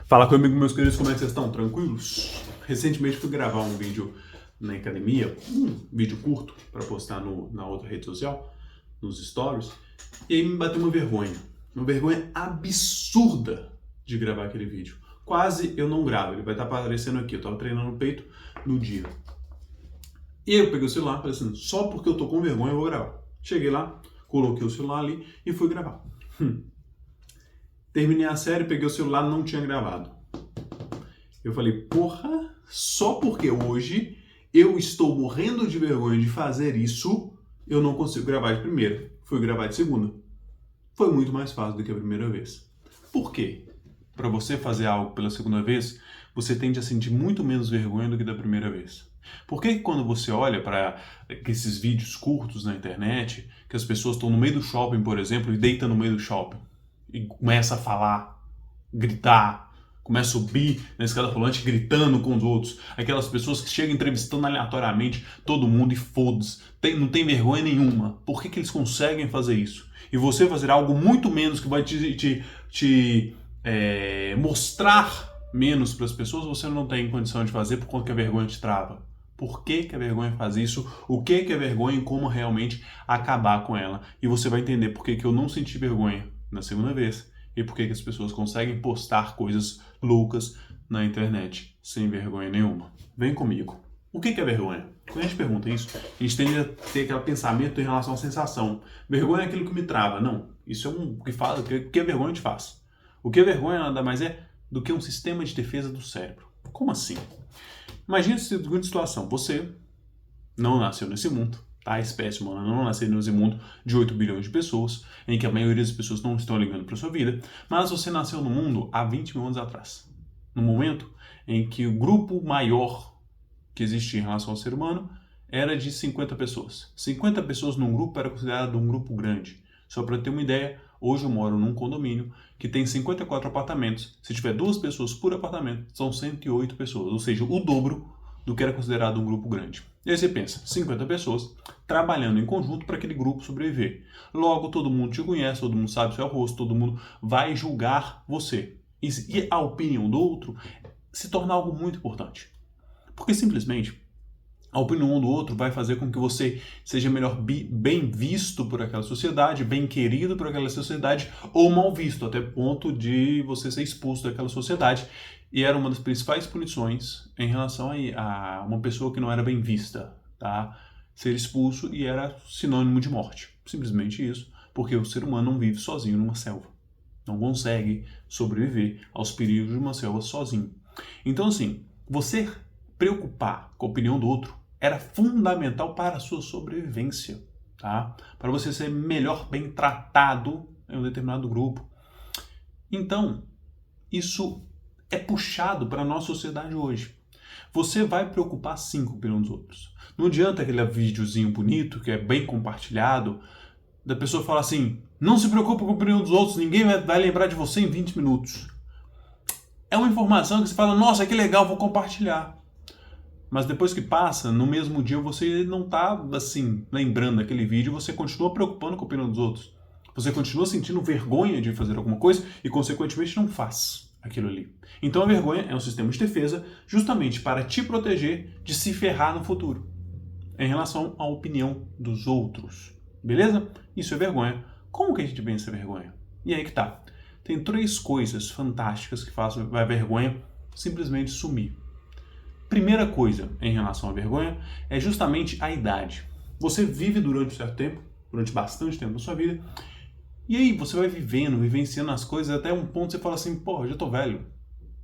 Fala comigo, meus queridos, como é que vocês estão? Tranquilos? Recentemente fui gravar um vídeo na academia, um vídeo curto para postar na outra rede social, nos stories, e aí me bateu uma vergonha absurda de gravar aquele vídeo. Quase eu não gravo, ele vai estar aparecendo aqui, eu tava treinando o peito no dia. E eu peguei o celular e falei assim, só porque eu tô com vergonha eu vou gravar. Cheguei lá, coloquei o celular ali e fui gravar. Terminei a série, peguei o celular, não tinha gravado. Eu falei, porra, só porque hoje eu estou morrendo de vergonha de fazer isso, eu não consigo gravar de primeira. Fui gravar de segunda. Foi muito mais fácil do que a primeira vez. Por quê? Para você fazer algo pela segunda vez, você tende a sentir muito menos vergonha do que da primeira vez. Por que quando você olha para esses vídeos curtos na internet, que as pessoas estão no meio do shopping, por exemplo, e deitam no meio do shopping, e começa a falar, gritar, começa a subir na escada rolante gritando com os outros, aquelas pessoas que chegam entrevistando aleatoriamente todo mundo e foda-se, não tem vergonha nenhuma. Por que eles conseguem fazer isso? E você fazer algo muito menos que vai te mostrar menos para as pessoas, você não tem condição de fazer por conta que a vergonha te trava. Por que a vergonha faz isso? O que é vergonha e como realmente acabar com ela? E você vai entender por que eu não senti vergonha na segunda vez e por que as pessoas conseguem postar coisas loucas na internet sem vergonha nenhuma. Vem comigo. O que é vergonha? Quando a gente pergunta isso, a gente tende a ter aquele pensamento em relação à sensação. Vergonha é aquilo que me trava. Não, isso é o que a vergonha te faz. O que a vergonha nada mais é do que um sistema de defesa do cérebro. Como assim? Imagina a seguinte situação. Você não nasceu nesse mundo. A espécie humana não nasceu nesse mundo de 8 bilhões de pessoas, em que a maioria das pessoas não estão ligando para a sua vida, mas você nasceu no mundo há 20 mil anos atrás. No momento em que o grupo maior que existia em relação ao ser humano era de 50 pessoas. 50 pessoas num grupo era considerado um grupo grande. Só para ter uma ideia, hoje eu moro num condomínio que tem 54 apartamentos. Se tiver 2 pessoas por apartamento, são 108 pessoas, ou seja, o dobro do que era considerado um grupo grande. E aí você pensa, 50 pessoas trabalhando em conjunto para aquele grupo sobreviver. Logo, todo mundo te conhece, todo mundo sabe seu rosto, todo mundo vai julgar você. E a opinião do outro se torna algo muito importante. Porque simplesmente a opinião do outro vai fazer com que você seja melhor bem visto por aquela sociedade, bem querido por aquela sociedade, ou mal visto, até ponto de você ser expulso daquela sociedade. E era uma das principais punições em relação a uma pessoa que não era bem vista, tá? Ser expulso e era sinônimo de morte. Simplesmente isso, porque o ser humano não vive sozinho numa selva. Não consegue sobreviver aos perigos de uma selva sozinho. Então, assim, você preocupar com a opinião do outro era fundamental para a sua sobrevivência, tá? Para você ser melhor bem tratado em um determinado grupo. Então, isso é puxado para a nossa sociedade hoje. Você vai preocupar sim com a opinião dos outros. Não adianta aquele videozinho bonito, que é bem compartilhado, da pessoa falar assim, não se preocupe com a opinião dos outros, ninguém vai lembrar de você em 20 minutos. É uma informação que você fala, nossa, que legal, vou compartilhar. Mas depois que passa, no mesmo dia você não está assim, lembrando daquele vídeo, você continua preocupando com a opinião dos outros. Você continua sentindo vergonha de fazer alguma coisa e, consequentemente, não faz aquilo ali. Então a vergonha é um sistema de defesa justamente para te proteger de se ferrar no futuro em relação à opinião dos outros. Beleza? Isso é vergonha. Como que a gente vence a vergonha? E aí que tá. Tem 3 coisas fantásticas que fazem a vergonha simplesmente sumir. Primeira coisa em relação à vergonha é justamente a idade. Você vive durante um certo tempo, durante bastante tempo da sua vida, e aí você vai vivenciando as coisas até um ponto que você fala assim, pô, eu já tô velho,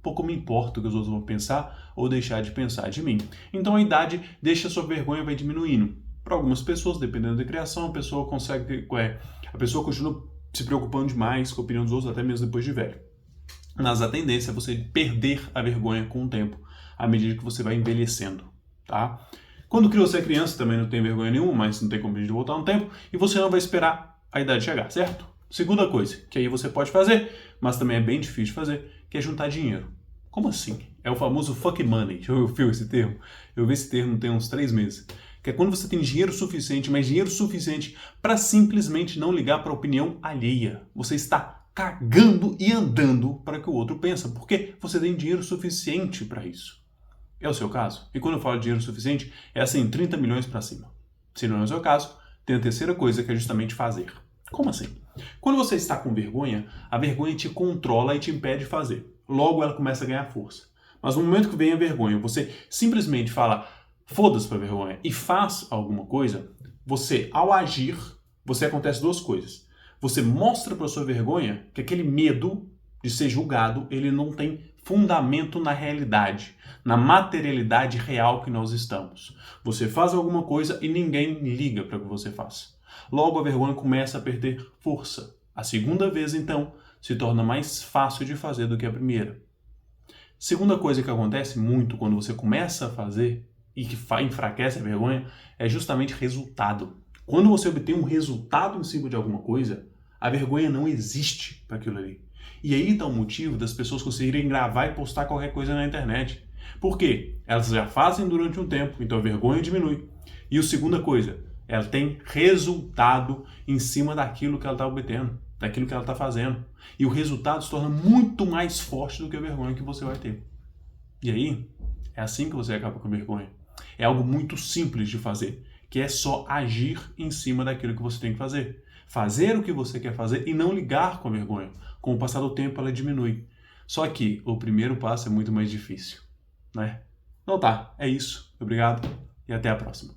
pouco me importa o que os outros vão pensar ou deixar de pensar de mim. Então a idade deixa a sua vergonha vai diminuindo. Para algumas pessoas, dependendo da criação, a pessoa continua se preocupando demais com a opinião dos outros até mesmo depois de velho. Mas a tendência é você perder a vergonha com o tempo, à medida que você vai envelhecendo, tá? Quando você é criança, também não tem vergonha nenhuma, mas não tem como a gente voltar no tempo, e você não vai esperar a idade chegar, certo? Segunda coisa, que aí você pode fazer, mas também é bem difícil de fazer, que é juntar dinheiro. Como assim? É o famoso fuck money. Já ouviu esse termo? Eu vi esse termo tem uns 3 meses. Que é quando você tem dinheiro suficiente, mas dinheiro suficiente para simplesmente não ligar para a opinião alheia. Você está cagando e andando para que o outro pensa, porque você tem dinheiro suficiente para isso. É o seu caso? E quando eu falo dinheiro suficiente, é assim, 30 milhões para cima. Se não é o seu caso, tem a terceira coisa, que é justamente fazer. Como assim? Quando você está com vergonha, a vergonha te controla e te impede de fazer. Logo ela começa a ganhar força. Mas no momento que vem a vergonha, você simplesmente fala, foda-se pra vergonha, e faz alguma coisa, você, ao agir, você acontece duas coisas. Você mostra para sua vergonha que aquele medo de ser julgado, ele não tem fundamento na realidade, na materialidade real que nós estamos. Você faz alguma coisa e ninguém liga para o que você faz. Logo a vergonha começa a perder força. A segunda vez, então, se torna mais fácil de fazer do que a primeira. Segunda coisa que acontece muito quando você começa a fazer e que enfraquece a vergonha é justamente resultado. Quando você obtém um resultado em cima de alguma coisa, a vergonha não existe para aquilo ali. E aí está o motivo das pessoas conseguirem gravar e postar qualquer coisa na internet. Por quê? Elas já fazem durante um tempo, então a vergonha diminui. E a segunda coisa, ela tem resultado em cima daquilo que ela está obtendo, daquilo que ela está fazendo. E o resultado se torna muito mais forte do que a vergonha que você vai ter. E aí, é assim que você acaba com a vergonha. É algo muito simples de fazer, que é só agir em cima daquilo que você tem que fazer. Fazer o que você quer fazer e não ligar com a vergonha. Com o passar do tempo, ela diminui. Só que o primeiro passo é muito mais difícil, né? Então tá, é isso. Obrigado e até a próxima.